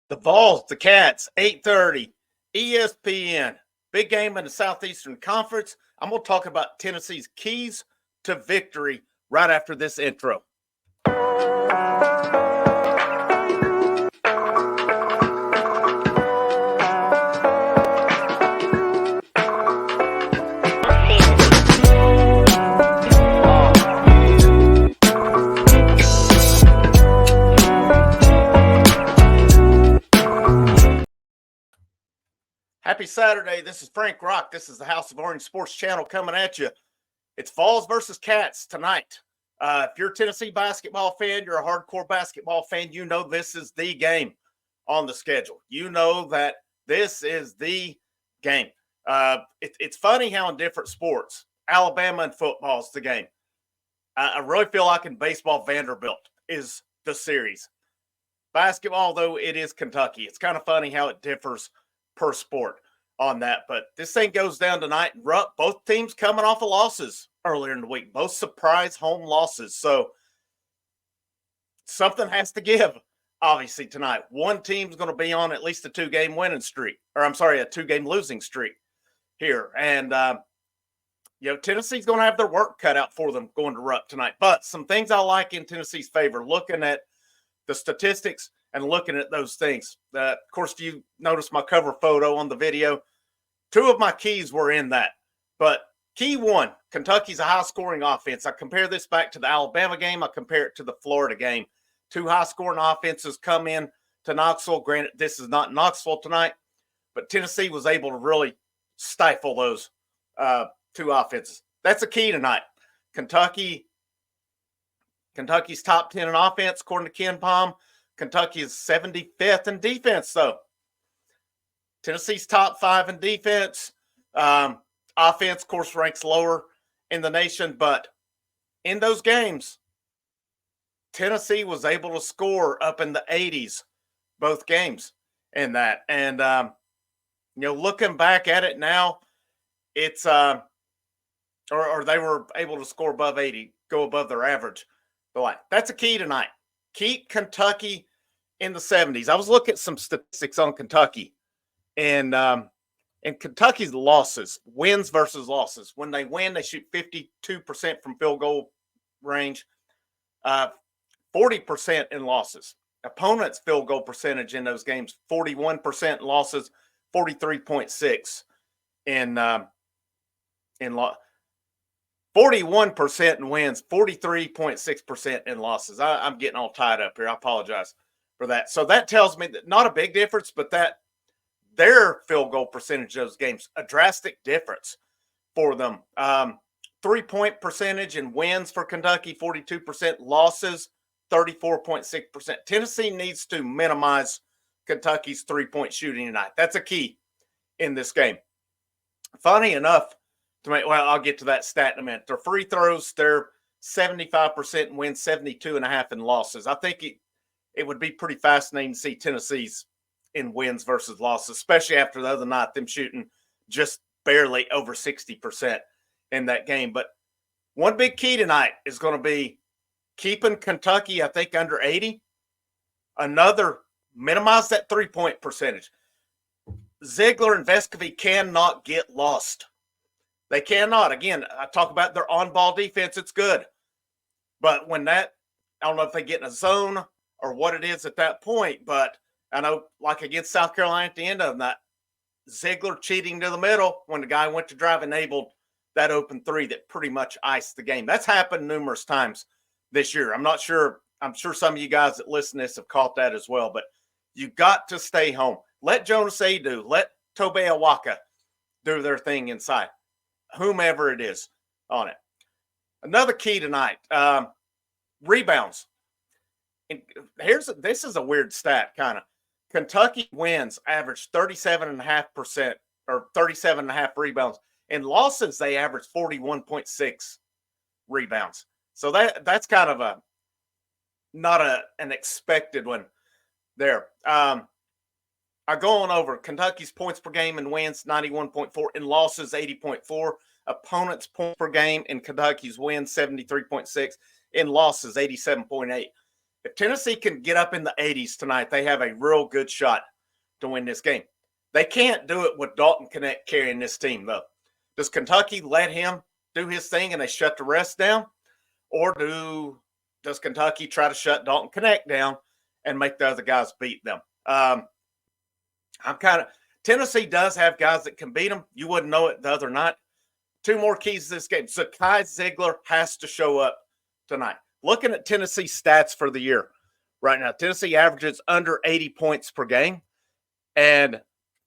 The Vols, the Cats, 8:30, ESPN. Big game in the Southeastern Conference. I'm going to talk about Tennessee's keys to victory right after this intro. Happy Saturday. This is Frank Rock. This is the House of Orange Sports Channel coming at you. It's Vols versus Cats tonight. If you're a Tennessee basketball fan, you're a hardcore basketball fan, you know this is the game on the schedule. You know that this is the game. It's funny how in different sports, Alabama and football is the game. I really feel like in baseball, Vanderbilt is the series. Basketball, though, it is Kentucky. It's kind of funny how it differs per sport on that. But this thing goes down tonight. Both teams coming off of losses earlier in the week, both surprise home losses. So something has to give, obviously, tonight. One team's going to be on at least a two-game winning streak, a two-game losing streak here. And, Tennessee's going to have their work cut out for them going to Rupp tonight. But some things I like in Tennessee's favor, looking at the statistics and looking at those things. Of course, you notice my cover photo on the video. Two of my keys were in that. But key one, Kentucky's a high-scoring offense. I compare this back to the Alabama game. I compare it to the Florida game. Two high-scoring offenses come in to Knoxville. Granted, this is not Knoxville tonight, but Tennessee was able to really stifle those two offenses. That's a key tonight. Kentucky's top 10 in offense, according to Ken Palm. Kentucky is 75th in defense, though. Tennessee's top 5 in defense. Offense, of course, ranks lower in the nation. But in those games, Tennessee was able to score up in the 80s, both games in that. And, looking back at it now, it's or they were able to score above 80, go above their average. But that's a key tonight. Keep Kentucky in the 70s. I was looking at some statistics on Kentucky, and Kentucky's losses, wins versus losses. When they win, they shoot 52% from field goal range, 40% in losses. Opponents' field goal percentage in those games, 41% losses, 43.6 in 41% in wins, 43.6% in losses. I'm getting all tied up here. I apologize for that. So that tells me that not a big difference, but that their field goal percentage of those games, a drastic difference for them. 3-point percentage in wins for Kentucky, 42%, losses, 34.6%. Tennessee needs to minimize Kentucky's 3-point shooting tonight. That's a key in this game. Funny enough, I'll get to that stat in a minute. Their free throws, they're 75% in wins, 72.5 in losses. I think it would be pretty fascinating to see Tennessee's in wins versus losses, especially after the other night, them shooting just barely over 60% in that game. But one big key tonight is going to be keeping Kentucky, I think, under 80. Another, minimize that 3-point percentage. Ziegler and Vescovy cannot get lost. They cannot. Again, I talk about their on-ball defense. It's good. But when I don't know if they get in a zone or what it is at that point, but I know like against South Carolina at the end of that, Ziegler cheating to the middle when the guy went to drive enabled that open three that pretty much iced the game. That's happened numerous times this year. I'm not sure. I'm sure some of you guys that listen to this have caught that as well, but you got to stay home. Let Jonas Adu, let Tobe Awaka do their thing inside. Whomever it is on it. Another key tonight, rebounds. And this is a weird stat, kind of. Kentucky wins average 37.5% or 37.5 rebounds. In losses, they average 41.6 rebounds. So that's kind of an expected one there. I go on over Kentucky's points per game in wins, 91.4. In losses, 80.4. Opponents' points per game in Kentucky's wins, 73.6. In losses, 87.8. If Tennessee can get up in the 80s tonight, they have a real good shot to win this game. They can't do it with Dalton Connect carrying this team, though. Does Kentucky let him do his thing and they shut the rest down? Or does Kentucky try to shut Dalton Connect down and make the other guys beat them? Tennessee does have guys that can beat them. You wouldn't know it the other night. Two more keys to this game. Zakai Ziegler has to show up tonight. Looking at Tennessee's stats for the year right now, Tennessee averages under 80 points per game. And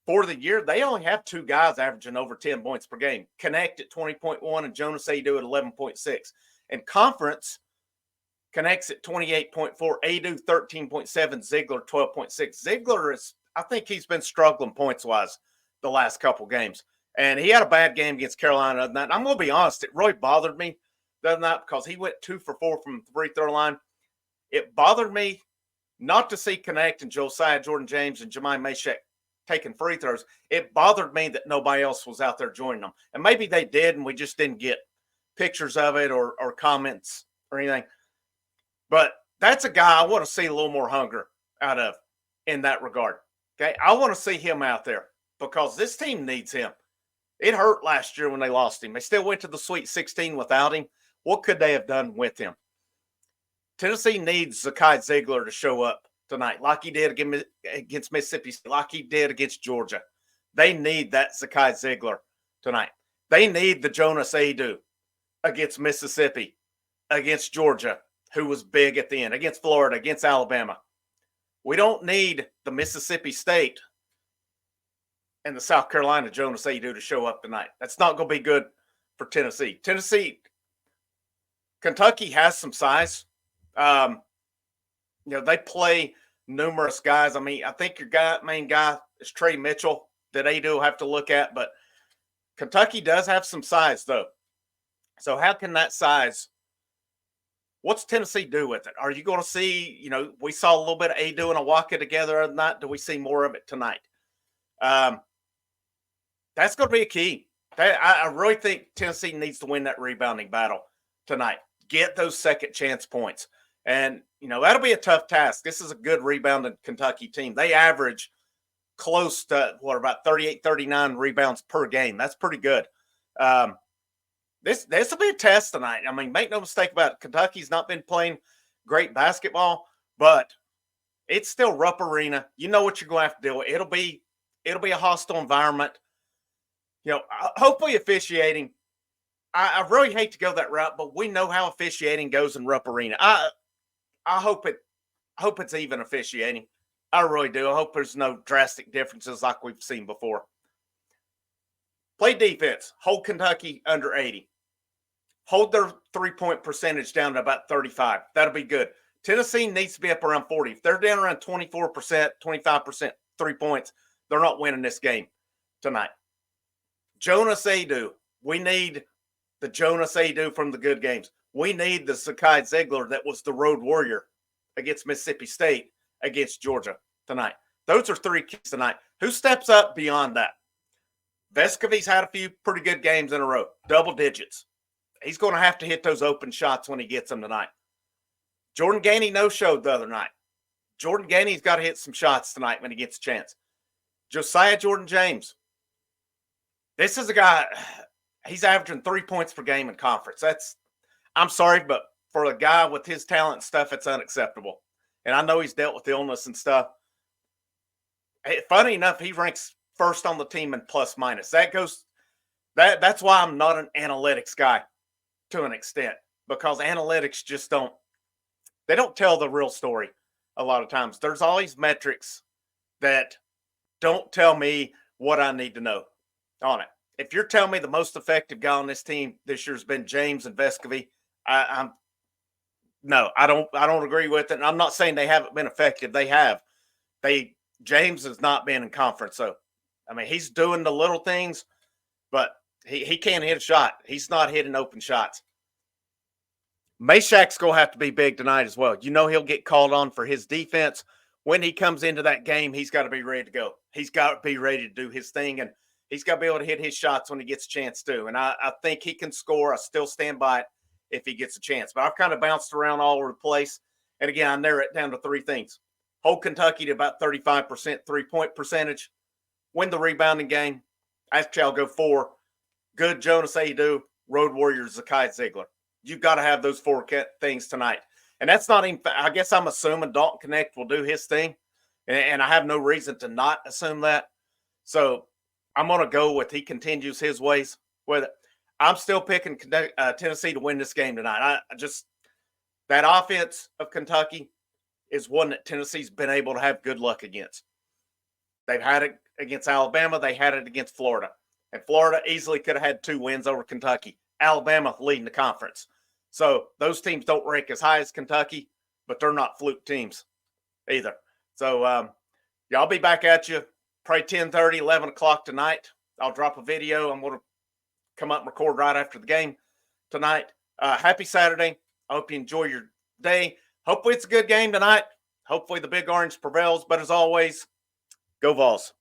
for the year, they only have two guys averaging over 10 points per game. Connect at 20.1 and Jonas Adu at 11.6. And conference, Connects at 28.4, Adu 13.7, Ziegler 12.6. Ziegler I think he's been struggling points-wise the last couple games. And he had a bad game against Carolina the other night. I'm going to be honest, it really bothered me the other night because he went 2 for 4 from the free throw line. It bothered me not to see Connect and Josiah Jordan-James and Jemai Mashek taking free throws. It bothered me that nobody else was out there joining them. And maybe they did, and we just didn't get pictures of it or comments or anything. But that's a guy I want to see a little more hunger out of in that regard. Okay, I want to see him out there because this team needs him. It hurt last year when they lost him. They still went to the Sweet 16 without him. What could they have done with him? Tennessee needs Zakai Ziegler to show up tonight like he did against Mississippi State, like he did against Georgia. They need that Zakai Ziegler tonight. They need the Jonas Adu against Mississippi, against Georgia, who was big at the end, against Florida, against Alabama. We don't need the Mississippi State and the South Carolina Jonas Adu to show up tonight. That's not going to be good for Tennessee. Kentucky has some size. They play numerous guys. I mean, I think your main guy is Trey Mitchell that Adu will have to look at, but Kentucky does have some size, though. So how can that size – what's Tennessee do with it? Are you going to see, we saw a little bit of Adu and Awaka together or not. Do we see more of it tonight? That's going to be a key. I really think Tennessee needs to win that rebounding battle tonight. Get those second chance points. And, that'll be a tough task. This is a good rebounding Kentucky team. They average close to, about 38, 39 rebounds per game. That's pretty good. This will be a test tonight. I mean, make no mistake about it. Kentucky's not been playing great basketball, but it's still Rupp Arena. You know what you're going to have to deal with. It'll be a hostile environment. Hopefully officiating. I really hate to go that route, but we know how officiating goes in Rupp Arena. I hope it's even officiating. I really do. I hope there's no drastic differences like we've seen before. Play defense. Hold Kentucky under 80. Hold their three-point percentage down to about 35. That'll be good. Tennessee needs to be up around 40. If they're down around 24%, 25% 3 points, they're not winning this game tonight. Jonas Adu. We need the Jonas Adu from the good games. We need the Zakai Ziegler that was the road warrior against Mississippi State, against Georgia tonight. Those are three keys tonight. Who steps up beyond that? Vescovi's had a few pretty good games in a row, double digits. He's going to have to hit those open shots when he gets them tonight. Jordan Gainey no-showed the other night. Jordan Gainey's got to hit some shots tonight when he gets a chance. Josiah Jordan-James. This is a guy, he's averaging 3 points per game in conference. I'm sorry, but for a guy with his talent and stuff, it's unacceptable. And I know he's dealt with illness and stuff. Funny enough, he ranks first on the team in plus minus. That's why I'm not an analytics guy to an extent, because analytics just don't tell the real story a lot of times. There's all these metrics that don't tell me what I need to know on it. If you're telling me the most effective guy on this team this year has been James and Vescovi, I don't agree with it. And I'm not saying they haven't been effective. They have. James has not been in conference, so I mean he's doing the little things, but he can't hit a shot. He's not hitting open shots. Mashak's going to have to be big tonight as well. He'll get called on for his defense. When he comes into that game, he's got to be ready to go. He's got to be ready to do his thing, and he's got to be able to hit his shots when he gets a chance to. And I think he can score. I still stand by it if he gets a chance. But I've kind of bounced around all over the place, And again, I narrow it down to three things: hold Kentucky to about 35% 3-point percentage, win the rebounding game. Actually, I'll go 4. Good Jonas Adu, Road Warriors, Zakai Ziegler. You've got to have those 4 things tonight. And that's not even, I guess I'm assuming Dalton Connect will do his thing. And I have no reason to not assume that. So I'm going to go with he continues his ways with it. I'm still picking Tennessee to win this game tonight. I just, that offense of Kentucky is one that Tennessee's been able to have good luck against. They've had it against Alabama. They had it against Florida. And Florida easily could have had 2 wins over Kentucky. Alabama leading the conference. So those teams don't rank as high as Kentucky, but they're not fluke teams either. So yeah, I'll be back at you probably 10:30, 11 o'clock tonight. I'll drop a video. I'm going to come up and record right after the game tonight. Happy Saturday. I hope you enjoy your day. Hopefully it's a good game tonight. Hopefully the Big Orange prevails. But as always, go Vols.